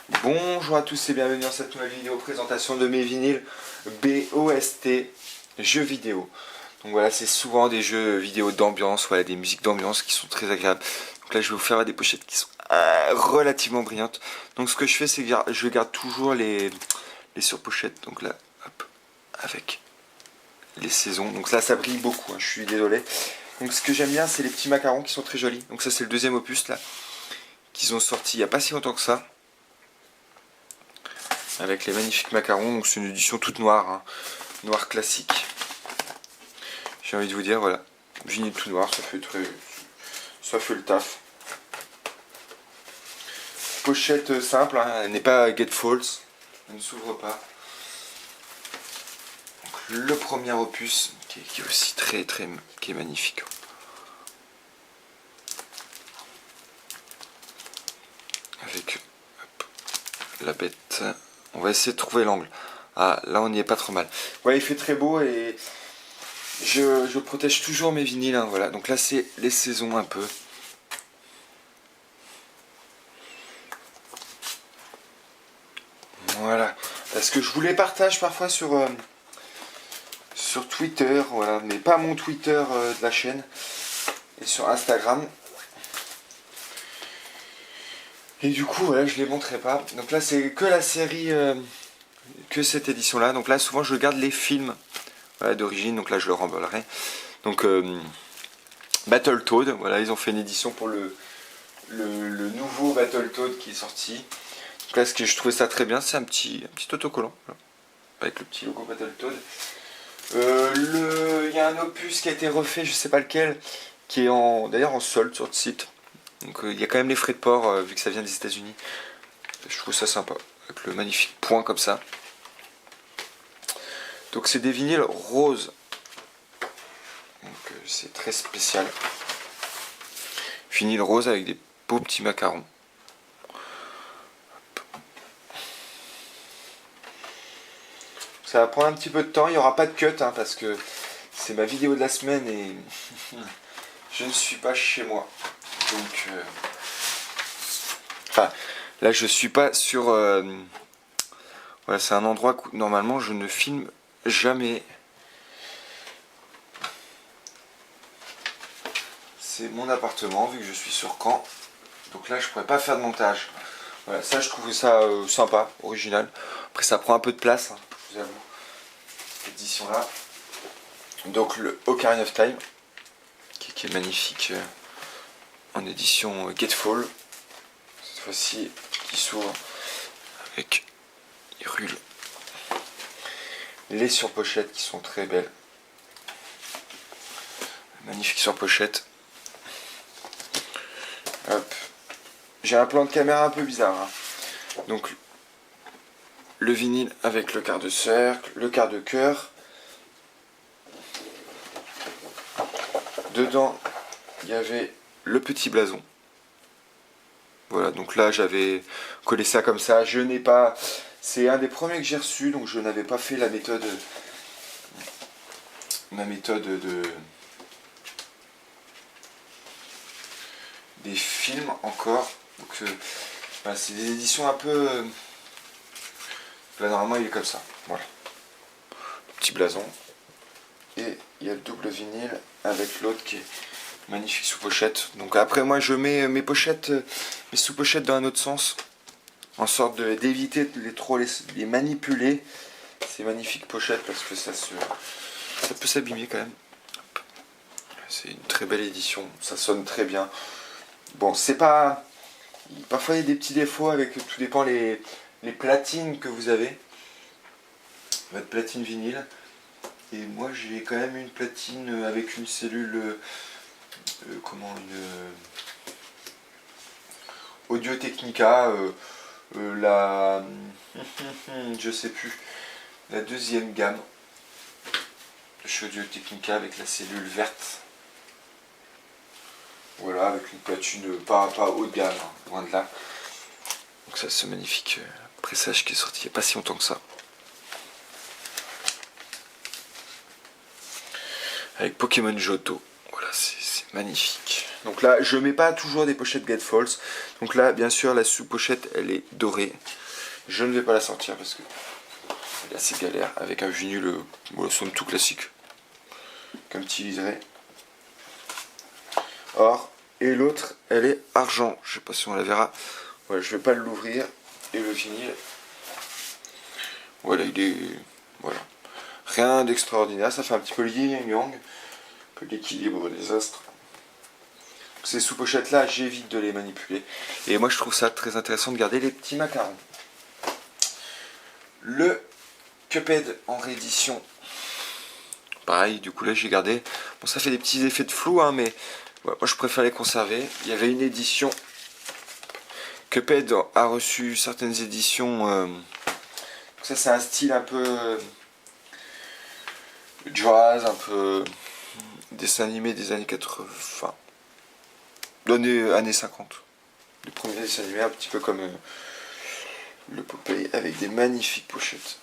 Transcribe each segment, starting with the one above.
Bonjour à tous et bienvenue dans cette nouvelle vidéo présentation de mes vinyles BOST jeux vidéo. Donc voilà, c'est souvent des jeux vidéo d'ambiance, voilà, des musiques d'ambiance qui sont très agréables. Donc là je vais vous faire des pochettes qui sont relativement brillantes. Donc ce que je fais, c'est que je garde toujours les surpochettes. Donc là, hop, avec les saisons. Donc là ça brille beaucoup, hein, je suis désolé. Donc ce que j'aime bien, c'est les petits macarons qui sont très jolis. Donc ça c'est le deuxième opus là, qu'ils ont sorti il n'y a pas si longtemps que ça. Avec les magnifiques macarons, donc c'est une édition toute noire, hein, noir classique. J'ai envie de vous dire, voilà, vinyle tout noir, ça fait le taf. Pochette simple, hein, elle n'est pas Gatefolds, elle ne s'ouvre pas. Donc, le premier opus qui est aussi qui est magnifique. Avec hop, la bête. On va essayer de trouver l'angle. Ah, là on n'y est pas trop mal. Ouais, il fait très beau et je protège toujours mes vinyles. Hein, voilà. Donc là c'est les saisons un peu. Voilà. Parce que je vous les partage parfois sur Twitter, voilà, mais pas mon Twitter de la chaîne. Et sur Instagram. Et du coup, voilà, je les montrerai pas. Donc là c'est que la série, que cette édition là. Donc là souvent je garde les films. Voilà, d'origine, donc là je le remballerai. Donc Battletoad, voilà, ils ont fait une édition pour le nouveau Battletoad qui est sorti. Donc là, ce que je trouvais ça très bien, c'est un petit autocollant, voilà, avec le petit logo Battletoad. Il y a un opus qui a été refait, je sais pas lequel, qui est d'ailleurs en solde sur le site. Donc il y a quand même les frais de port, vu que ça vient des États-Unis. Je trouve ça sympa, avec le magnifique point comme ça. Donc c'est des vinyles roses. Donc c'est très spécial. Vinyle rose avec des beaux petits macarons. Ça va prendre un petit peu de temps, il n'y aura pas de cut hein, parce que c'est ma vidéo de la semaine et je ne suis pas chez moi. Donc enfin là je suis pas sur voilà, c'est un endroit où normalement je ne filme jamais. C'est mon appartement vu que je suis sur Caen. Donc là je pourrais pas faire de montage. Voilà, ça je trouve ça sympa, original. Après ça prend un peu de place, hein, je vous avoue. Cette édition là. Donc le Ocarina of Time, qui est magnifique en édition Gatefold. Cette fois-ci qui s'ouvre avec Hyrule. Les surpochettes qui sont très belles. Magnifique surpochette. Hop. J'ai un plan de caméra un peu bizarre. Hein. Donc le vinyle avec le quart de cercle, le quart de cœur. Dedans, il y avait le petit blason. Voilà, donc là j'avais collé ça comme ça. Je n'ai pas. C'est un des premiers que j'ai reçu, donc je n'avais pas fait la méthode. Ma méthode des films encore. Donc voilà, c'est des éditions un peu. Là normalement il est comme ça. Voilà. Petit blason. Et il y a le double vinyle avec l'autre qui est magnifique sous pochette. Donc après moi je mets mes pochettes, mes sous pochettes dans un autre sens, en sorte d'éviter de trop les manipuler. Ces magnifiques pochettes parce que ça peut s'abîmer quand même. C'est une très belle édition, ça sonne très bien. Bon c'est pas, parfois il y a des petits défauts avec, tout dépend les platines que vous avez, votre platine vinyle. Et moi j'ai quand même une platine avec une cellule, une Audio Technica, la je sais plus, la deuxième gamme de chez Audio Technica avec la cellule verte. Voilà, avec une platine pas haut de gamme, hein, loin de là. Donc ça c'est magnifique pressage qui est sorti il n'y a pas si longtemps que ça. Avec Pokémon Johto. Voilà, c'est magnifique. Donc là, je mets pas toujours des pochettes Gatefolds. Donc là, bien sûr, la sous-pochette, elle est dorée. Je ne vais pas la sortir parce que elle est assez galère avec un vinyle, somme tout classique, comme petit liseré. Or, et l'autre, elle est argent. Je sais pas si on la verra. Voilà, je vais pas l'ouvrir. Et le vinyle, voilà, il est, voilà, rien d'extraordinaire. Ça fait un petit peu le yin-yang, un peu l'équilibre des astres. Ces sous-pochettes là, j'évite de les manipuler. Et moi, je trouve ça très intéressant de garder les petits macarons. Le Cuphead en réédition. Pareil, du coup là j'ai gardé. Bon, ça fait des petits effets de flou, hein, mais ouais, moi je préfère les conserver. Il y avait une édition. Cuphead a reçu certaines éditions. Ça c'est un style un peu jazz, un peu dessin animé des années 80. Enfin, années 50. Les premiers dessins animés, un petit peu comme le Popeye, avec des magnifiques pochettes.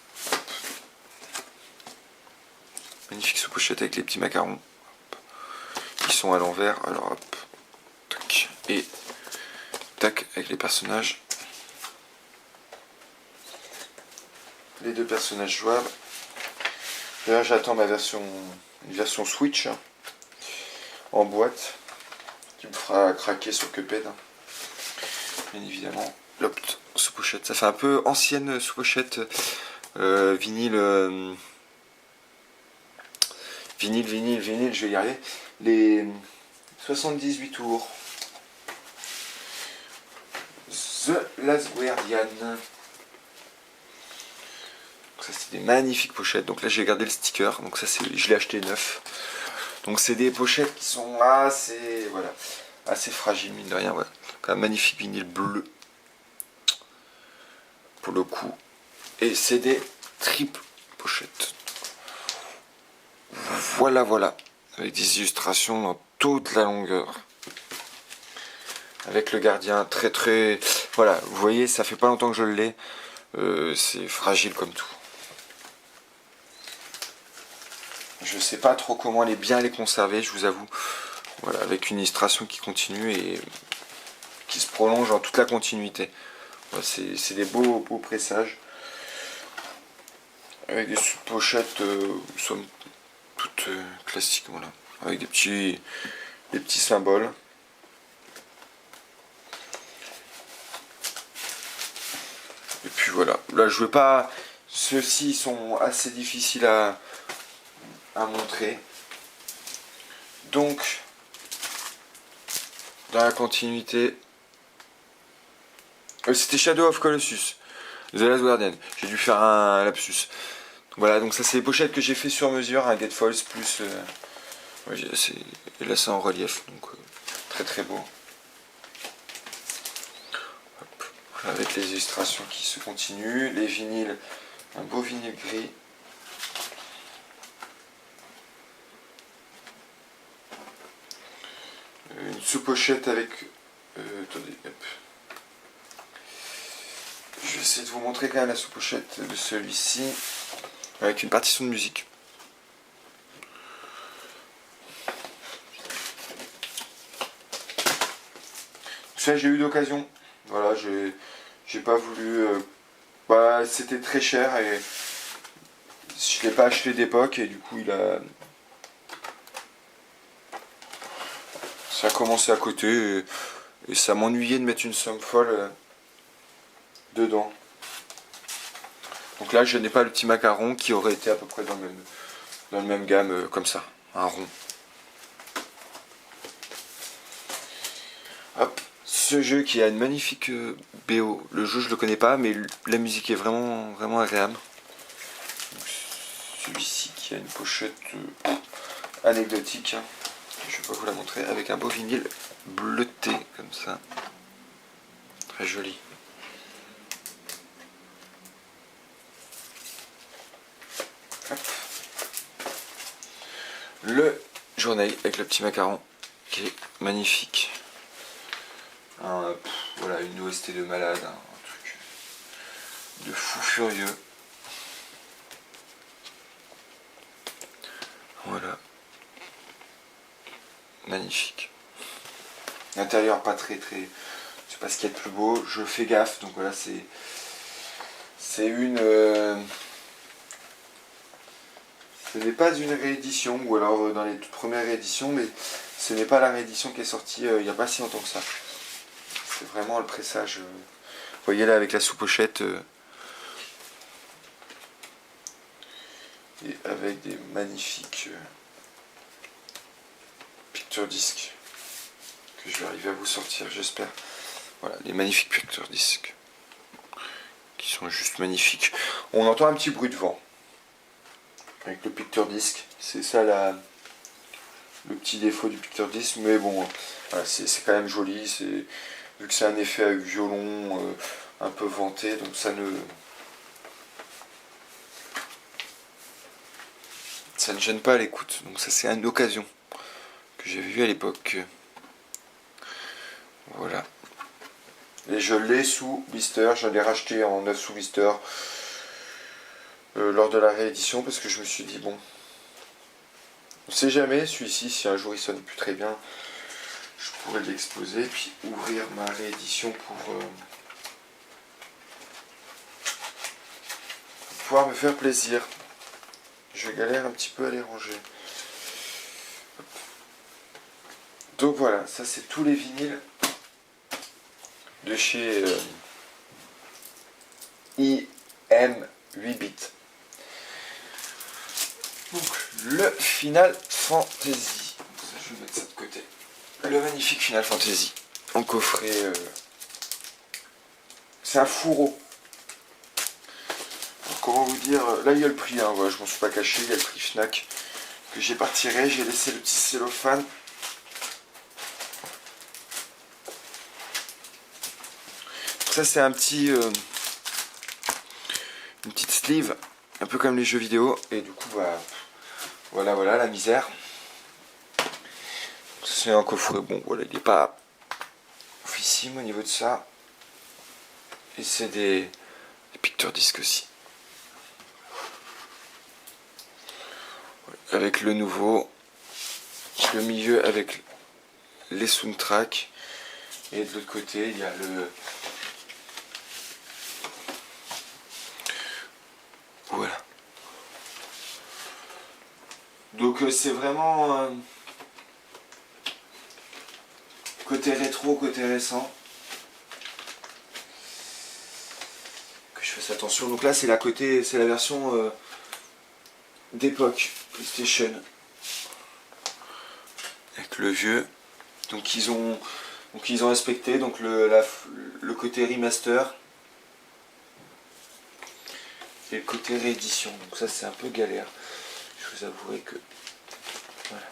Magnifique sous-pochette avec les petits macarons. Qui sont à l'envers. Alors hop. Tac. Et tac avec les personnages. Les deux personnages jouables. D'ailleurs j'attends ma version. Une version Switch. En boîte. Qui me fera craquer sur Cuphead. Bien évidemment. Hop, sous-pochette. Ça fait un peu ancienne sous-pochette. Vinyle. Vinyle, je vais y arriver. Les 78 tours. The Last Guardian. Ça c'est des magnifiques pochettes. Donc là j'ai gardé le sticker. Donc ça je l'ai acheté neuf. Donc c'est des pochettes qui sont assez, voilà, assez fragiles mine de rien. Voilà. Un magnifique vinyle bleu. Pour le coup. Et c'est des triples pochettes. Voilà, avec des illustrations dans toute la longueur. Avec le gardien très... Voilà, vous voyez, ça fait pas longtemps que je l'ai. C'est fragile comme tout. Je sais pas trop comment bien les conserver, je vous avoue. Voilà, avec une illustration qui continue et qui se prolonge en toute la continuité. Voilà, c'est des beaux pressages. Avec des sous-pochettes, somme toute classiques, voilà. Avec des petits symboles. Et puis voilà. Là, je veux pas. Ceux-ci sont assez difficiles à montrer. Donc, dans la continuité, c'était Shadow of Colossus, The Last Guardian. J'ai dû faire un lapsus. Voilà, donc ça c'est les pochettes que j'ai fait sur mesure, un Gatefolds plus. Ouais, et là c'est en relief, donc très beau. Hop, avec les illustrations qui se continuent, les vinyles, un beau vinyle gris. Une sous-pochette avec. Attendez, hop. Je vais essayer de vous montrer quand même la sous-pochette de celui-ci. Avec une partition de musique. Ça j'ai eu d'occasion. Voilà, j'ai pas voulu. C'était très cher et je l'ai pas acheté d'époque et du coup ça a commencé à côté et ça m'ennuyait de mettre une somme folle dedans. Donc là je n'ai pas le petit macaron qui aurait été à peu près dans le même gamme comme ça, un rond. Hop, ce jeu qui a une magnifique BO. Le jeu je le connais pas mais la musique est vraiment agréable. Celui-ci qui a une pochette anecdotique. Je vais pas vous la montrer, avec un beau vinyle bleuté comme ça. Très joli. Hop. Le journal avec le petit macaron qui est magnifique. Voilà, une OST de malade, un truc de fou furieux. Voilà. Magnifique. L'intérieur pas très, je sais pas ce qu'il y a de plus beau. Je fais gaffe, donc voilà, c'est une... ce n'est pas une réédition, ou alors dans les toutes premières rééditions, mais ce n'est pas la réédition qui est sortie il n'y a pas si longtemps que ça. C'est vraiment le pressage. Vous voyez là avec la sous-pochette. Et avec des magnifiques picture disques que je vais arriver à vous sortir, j'espère. Voilà, les magnifiques picture disques qui sont juste magnifiques. On entend un petit bruit de vent avec le picture disc. C'est ça le petit défaut du picture disc, mais bon, voilà, c'est quand même joli. Vu que c'est un effet avec violon un peu vanté, donc ça ne gêne pas à l'écoute. Donc ça c'est une occasion que j'avais vu à l'époque. Voilà. Et je l'ai sous blister, je l'ai racheté en 9 sous blister lors de la réédition parce que je me suis dit bon, on sait jamais celui-ci, si un jour il sonne plus très bien, je pourrais l'exposer et puis ouvrir ma réédition pour pouvoir me faire plaisir. Je galère un petit peu à les ranger. Donc voilà, ça c'est tous les vinyles de chez IM 8 bits. Donc le Final Fantasy. Ça, je vais mettre ça de côté. Le magnifique Final Fantasy en coffret. C'est un fourreau. Alors, comment vous dire, là il y a le prix, hein, voilà, je m'en suis pas caché, il y a le prix Fnac que j'ai pas retiré, j'ai laissé le petit cellophane. Ça c'est un petit une petite sleeve, un peu comme les jeux vidéo, et du coup bah, voilà la misère. C'est un coffret, bon voilà, il n'est pas officime au niveau de ça. Et c'est des picture disques aussi. Avec le nouveau, le milieu avec les soundtracks, et de l'autre côté il y a le... Voilà. Donc c'est vraiment côté rétro, côté récent. Que je fasse attention. Donc là c'est la version d'époque PlayStation. Avec le vieux. Donc ils ont respecté donc le côté remaster. Et le côté réédition. Donc ça c'est un peu galère. Je vous avouerai que voilà.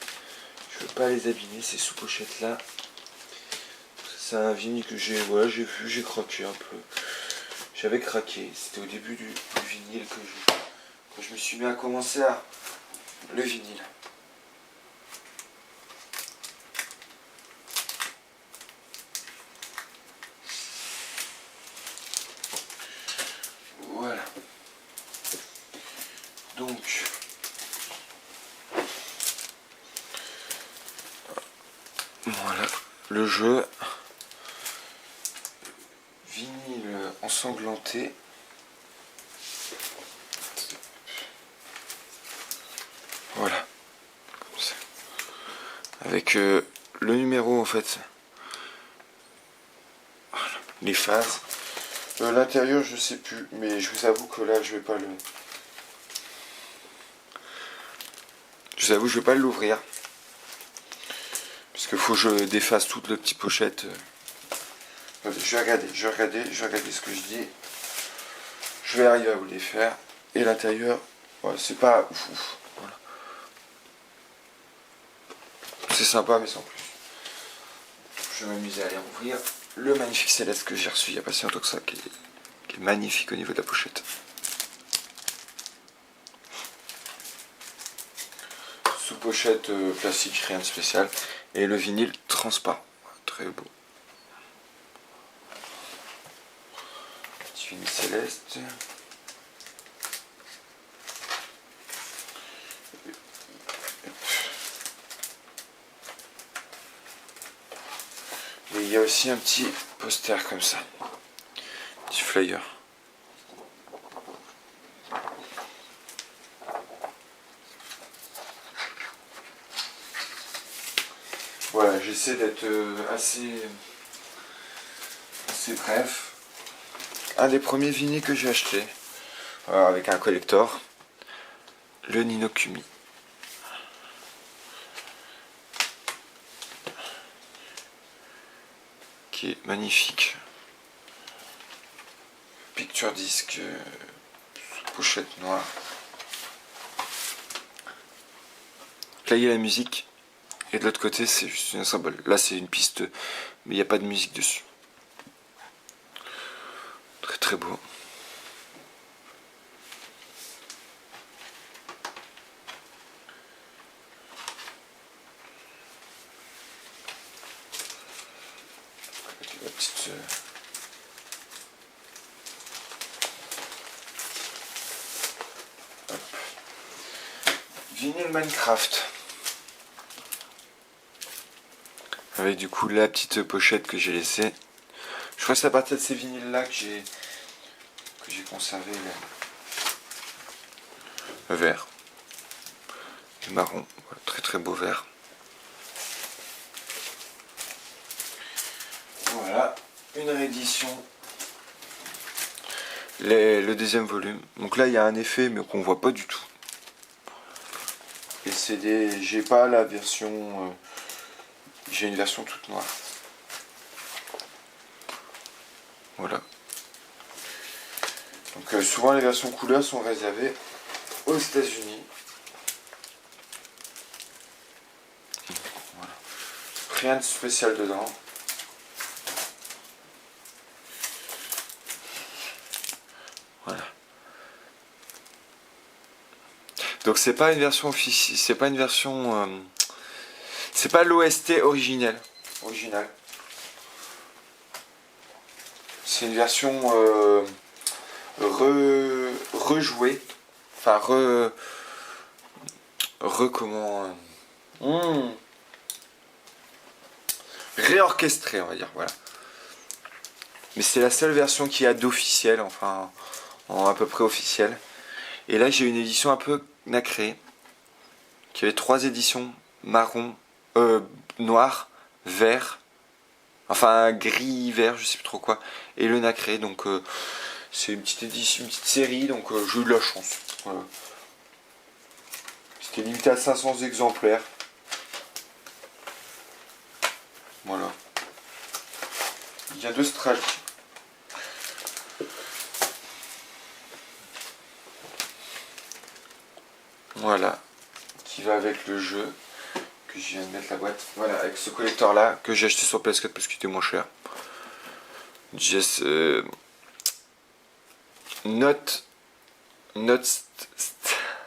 Je veux pas les abîmer ces sous-pochettes là. C'est un vinyle que j'ai vu, j'ai craqué un peu. J'avais craqué. C'était au début du vinyle que je me suis mis à commencer à le vinyle. Voilà. Donc voilà le jeu. Vinyle ensanglanté. Voilà. Avec le numéro en fait. Voilà. Les phases. L'intérieur je sais plus, mais je vous avoue que là je vais pas le... Je vous avoue je vais pas l'ouvrir. Parce qu'il faut que je défasse toute la petite pochette. Je vais regarder ce que je dis. Je vais arriver à vous les faire. Et l'intérieur, ouais, c'est pas ouf. Voilà. C'est sympa mais sans plus. Je vais m'amuser à aller ouvrir le magnifique Céleste que j'ai reçu il n'y a pas si longtemps que ça, qui est magnifique au niveau de la pochette. Sous pochette classique, rien de spécial. Et le vinyle transparent. Très beau. Petit vinyle Céleste. y a aussi un petit poster comme ça. Petit flyer. Voilà, j'essaie d'être assez bref. Un des premiers vinyles que j'ai acheté, avec un collector, le Ni no Kuni. Qui est magnifique. Picture disc, pochette noire. Là il y a la musique, et de l'autre côté c'est juste un symbole. Là c'est une piste, mais il n'y a pas de musique dessus. Très très beau. La petite... Vinyle Minecraft. Avec du coup la petite pochette que j'ai laissée. Je crois que c'est à partir de ces vinyles là que j'ai conservé le vert. Le marron. Voilà, très très beau vert. Voilà, une réédition. Le deuxième volume. Donc là il y a un effet mais qu'on voit pas du tout. Et c'est des. J'ai pas la version. J'ai une version toute noire. Voilà. Donc souvent les versions couleurs sont réservées aux États-Unis. Voilà. Rien de spécial dedans. Voilà. Donc c'est pas une version officielle, c'est pas une version, c'est pas l'OST original. C'est une version rejouée, enfin comment, réorchestrée on va dire, voilà. Mais c'est la seule version qu'il y a d'officiel, enfin en à peu près officielle. Et là j'ai une édition un peu nacrée, qui avait 3 éditions, marron, noir, vert, enfin gris, vert, je sais plus trop quoi, et le nacré, donc c'est une petite édition, une petite série, donc j'ai eu de la chance. Voilà. C'était limité à 500 exemplaires. Voilà. Il y a 2 strates. Voilà. Qui va avec le jeu. Que je viens de mettre la boîte. Voilà, avec ce collector là que j'ai acheté sur PS4 parce qu'il était moins cher. Just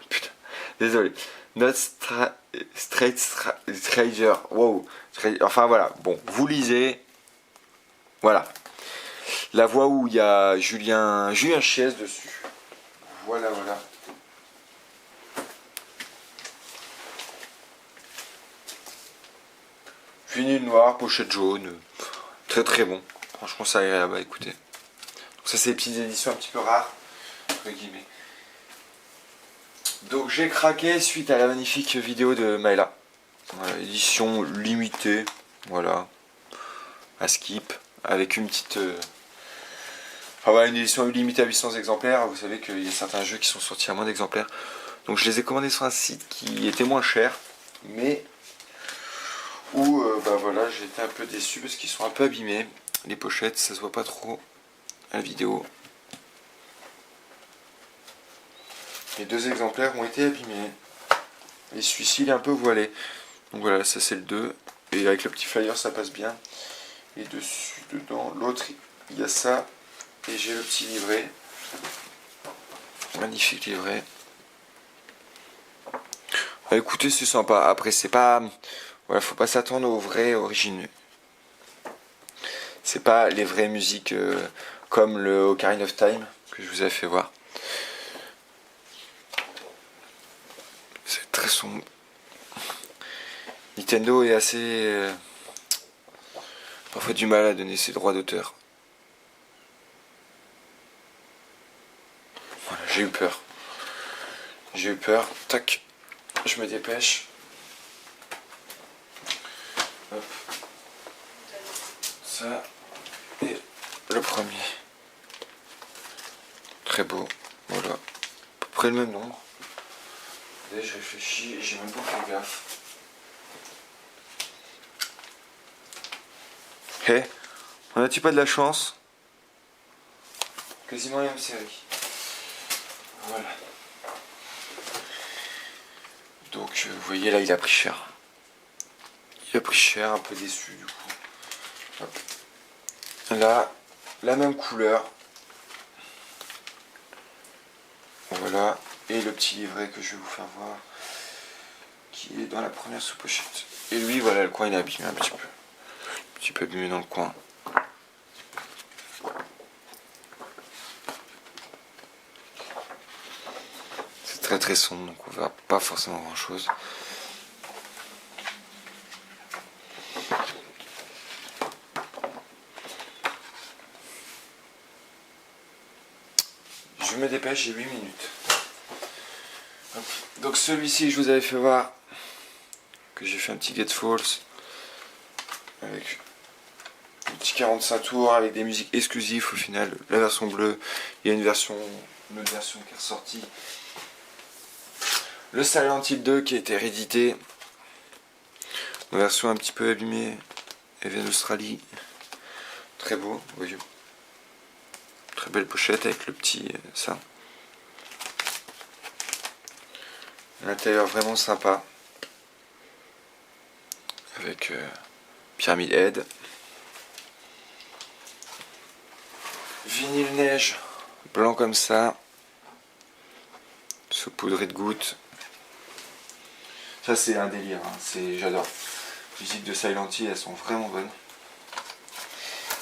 putain, désolé. Not Straight Stranger. Wow. Enfin voilà. Bon, vous lisez. Voilà. La voix où il y a Julien Chies dessus. Voilà, voilà. Vinyle noir, pochette jaune. Très très bon. Franchement, c'est agréable à écouter. Donc ça, c'est les petites éditions un petit peu rares, entre guillemets. Donc j'ai craqué suite à la magnifique vidéo de Maëla. Voilà, édition limitée. Voilà. À skip. Avec une petite... Enfin voilà, une édition limitée à 800 exemplaires. Vous savez qu'il y a certains jeux qui sont sortis à moins d'exemplaires. Donc je les ai commandés sur un site qui était moins cher. Mais... où bah voilà, j'ai été un peu déçu parce qu'ils sont un peu abîmés. Les pochettes, ça se voit pas trop à la vidéo. Les 2 exemplaires ont été abîmés. Et celui-ci, il est un peu voilé. Donc voilà, ça c'est le 2. Et avec le petit flyer, ça passe bien. Et dessus, dedans, l'autre, il y a ça. Et j'ai le petit livret. Magnifique livret. Bah, écoutez, c'est sympa. Après, c'est pas... Voilà, faut pas s'attendre aux vrais originaux. C'est pas les vraies musiques comme le Ocarina of Time que je vous ai fait voir. C'est très sombre. Nintendo est assez... parfois du mal à donner ses droits d'auteur. Voilà, j'ai eu peur. J'ai eu peur. Tac. Je me dépêche. Hop. Ça. Et le premier. Très beau. Voilà. À peu près le même nombre. Et je réfléchis et j'ai même pas fait gaffe. Hé, on a-t-il pas de la chance? Quasiment la même série. Voilà. Donc vous voyez là il a pris cher. Il a pris cher, un peu déçu du coup. Hop. Là, la même couleur. Voilà. Et le petit livret que je vais vous faire voir. Qui est dans la première sous-pochette. Et lui voilà, le coin il est abîmé un petit peu. Un petit peu abîmé dans le coin. C'est très très sombre donc on verra pas forcément grand chose. Je me dépêche, j'ai 8 minutes. Hop. Donc celui-ci, je vous avais fait voir que j'ai fait un petit Get Falls avec un petit 45 tours avec des musiques exclusives au final. La version bleue, il y a une autre version qui est ressortie. Le Silent Hill 2 qui a été réédité. Une version un petit peu abîmée. Elle vient d'Australie. Très beau, voyez. Très belle pochette avec le petit ça. L'intérieur vraiment sympa. Avec Pyramid Head. Vinyle neige, blanc comme ça. Saupoudré de gouttes. Ça c'est un délire, hein. J'adore. Les musiques de Silent Hill, elles sont vraiment bonnes.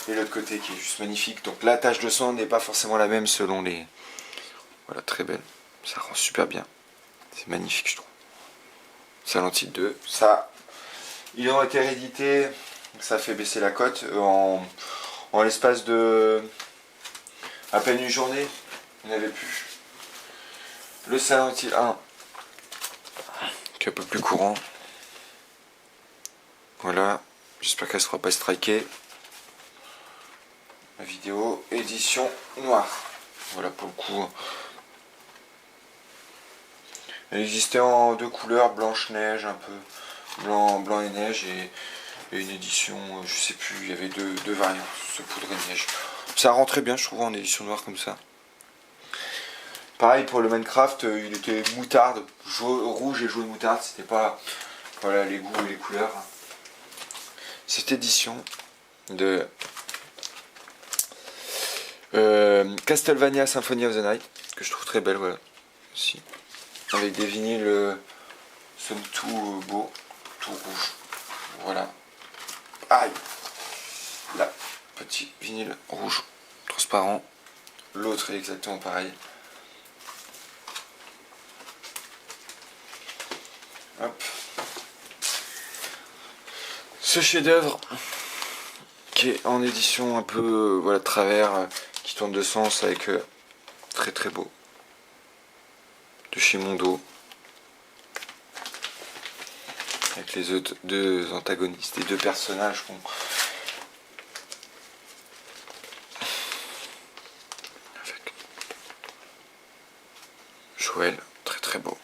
Et l'autre côté qui est juste magnifique. Donc la tache de sang n'est pas forcément la même selon les... Voilà, très belle. Ça rend super bien. C'est magnifique je trouve. Silent Hill 2. Ça, ils ont été réédités. Ça fait baisser la cote en l'espace de à peine une journée. Il n'y en avait plus. Le Silent Hill 1 qui est un peu plus courant. Voilà. J'espère qu'elle ne sera pas strikée. La vidéo édition noire. Voilà pour le coup. Elle existait en deux couleurs, blanche-neige, un peu blanc et neige, et une édition, je sais plus, il y avait deux variantes, ce poudre et neige. Ça rentrait bien, je trouve, en édition noire comme ça. Pareil pour le Minecraft, il était moutarde, rouge et jaune moutarde, c'était pas voilà, les goûts et les couleurs. Cette édition de Castlevania Symphony of the Night, que je trouve très belle, voilà, aussi. Avec des vinyles somme tout beaux, tout rouge. Voilà. Aïe. Là, petit vinyle rouge transparent. L'autre est exactement pareil. Hop. Ce chef-d'œuvre qui est en édition un peu voilà de travers, qui tourne de sens avec très très beau. De chez Mondo. Avec les autres deux antagonistes et deux personnages qu'on... Avec Joël, très très beau.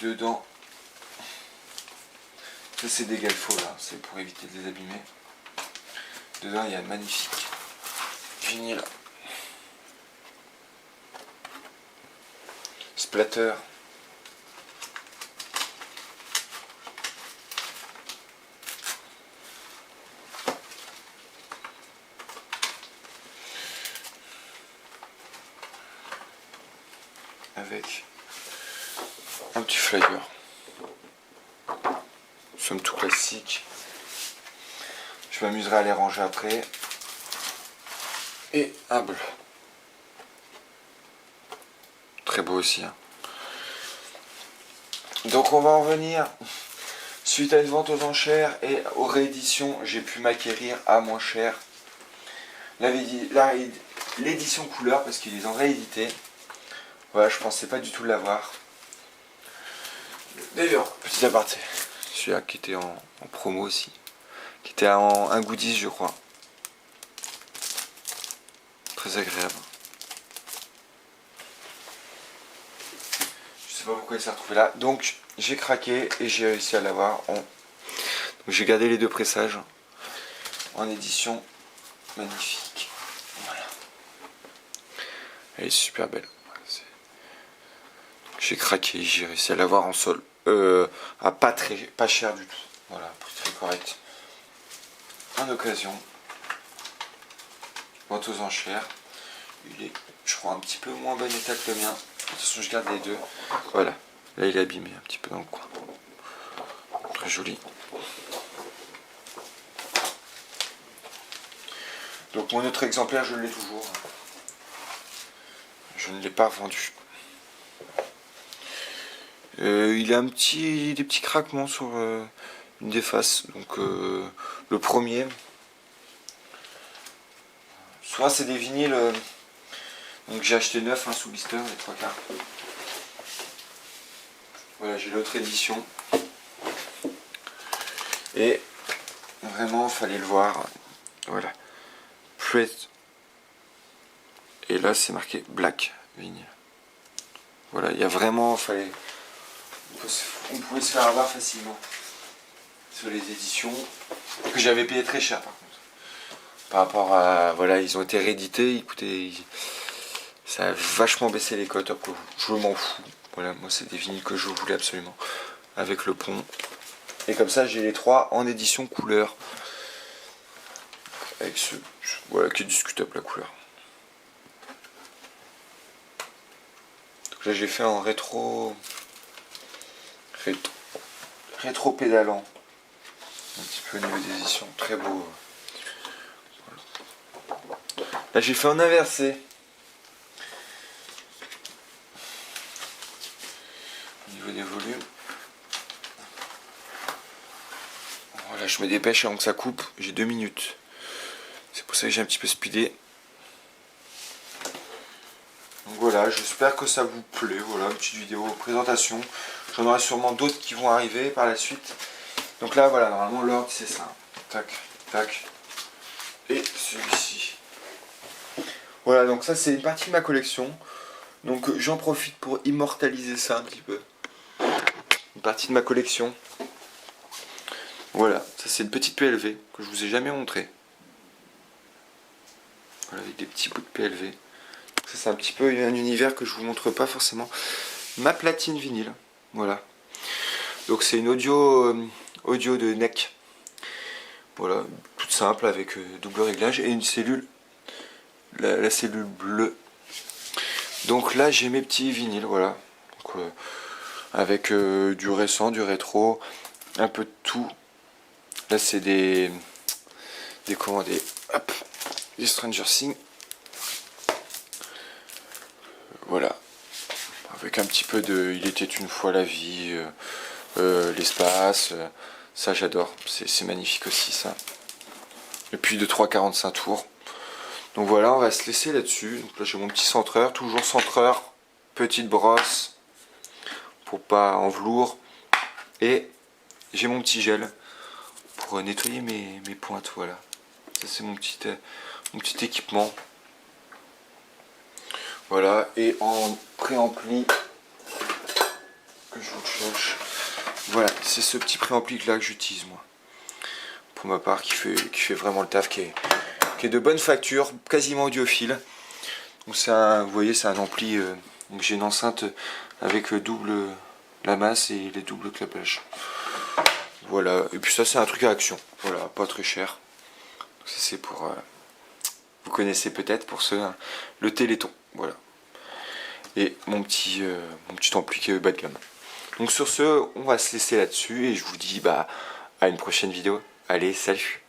Dedans, ça c'est des galfos là, c'est pour éviter de les abîmer. Dedans il y a un magnifique vinyle. Splatter. Avec un petit flyer. Somme tout classique. Je m'amuserai à les ranger après. Et un bleu. Très beau aussi. Hein. Donc on va en venir suite à une vente aux enchères et aux rééditions, j'ai pu m'acquérir à moins cher l'édition couleur parce qu'ils les ont réédité. Voilà, je pensais pas du tout l'avoir. D'ailleurs, petit aparté, celui-là qui était en promo aussi, qui était en un goodies je crois. Très agréable. Je sais pas pourquoi il s'est retrouvé là. Donc j'ai craqué et j'ai réussi à l'avoir en... Donc j'ai gardé les deux pressages en édition magnifique. Voilà. Elle est super belle. J'ai craqué, j'ai réussi à l'avoir en sol. À pas cher du tout. Voilà, prix très correct. En occasion. Vente aux enchères. Il est, je crois, un petit peu moins bon état que le mien. De toute façon, je garde les deux. Voilà. Là, il est abîmé un petit peu dans le coin. Très joli. Donc, mon autre exemplaire, je l'ai toujours. Je ne l'ai pas vendu. Il a des petits craquements sur une des faces. Donc, le premier. Soit c'est des vinyles. Donc j'ai acheté 9 sous blister, les 3 quarts. Voilà, j'ai l'autre édition. Et vraiment, fallait le voir. Voilà. Press. Et là, c'est marqué Black Vinyl. Voilà, il y a vraiment, on pouvait se faire avoir facilement sur les éditions que j'avais payé très cher par contre. Par rapport à, voilà, ils ont été réédités, écoutez, ça a vachement baissé les cotes. Je m'en fous. Voilà, moi c'est des vinyles que je voulais absolument avec le pont. Et comme ça, j'ai les 3 en édition couleur. Avec voilà, qui est discutable la couleur. Donc là, j'ai fait en rétro pédalant. Un petit peu au niveau des éditions. Très beau. Voilà. Là, j'ai fait en inversé. Au niveau des volumes. Voilà, je me dépêche avant que ça coupe. J'ai 2 minutes. C'est pour ça que j'ai un petit peu speedé. Donc voilà, j'espère que ça vous plaît. Voilà, une petite vidéo présentation. J'en aurai sûrement d'autres qui vont arriver par la suite. Donc là, voilà, normalement l'ordre c'est ça. Tac, tac. Et celui-ci. Voilà, donc ça c'est une partie de ma collection. Donc j'en profite pour immortaliser ça un petit peu. Une partie de ma collection. Voilà, ça c'est une petite PLV que je vous ai jamais montré. Voilà, avec des petits bouts de PLV. Ça c'est un petit peu un univers que je vous montre pas forcément. Ma platine vinyle, voilà. Donc c'est une audio de NEC. Voilà, toute simple avec double réglage et une cellule, la cellule bleue. Donc là j'ai mes petits vinyles, voilà. Donc, avec du récent, du rétro, un peu de tout. Là c'est des Stranger Things. Voilà. Avec un petit peu de Il était une fois la vie, l'espace. Ça j'adore. C'est magnifique aussi ça. Et puis de 3,45 tours. Donc voilà, on va se laisser là-dessus. Donc là j'ai mon petit centreur, toujours centreur, petite brosse pour pas en velours. Et j'ai mon petit gel pour nettoyer mes pointes. Voilà. Ça c'est mon petit équipement. Voilà, et en préampli que je vous cherche. Voilà, c'est ce petit préampli là que j'utilise moi. Pour ma part, qui fait vraiment le taf, qui est de bonne facture, quasiment audiophile. Donc c'est vous voyez, c'est un ampli. Donc j'ai une enceinte avec double la masse et les doubles clapages. Voilà, et puis ça c'est un truc à action. Voilà, pas très cher. Ça c'est pour vous connaissez peut-être pour ceux le Téléthon. Voilà. Et mon petit ampli bas de gamme. Donc sur ce, on va se laisser là-dessus et je vous dis à une prochaine vidéo. Allez, salut!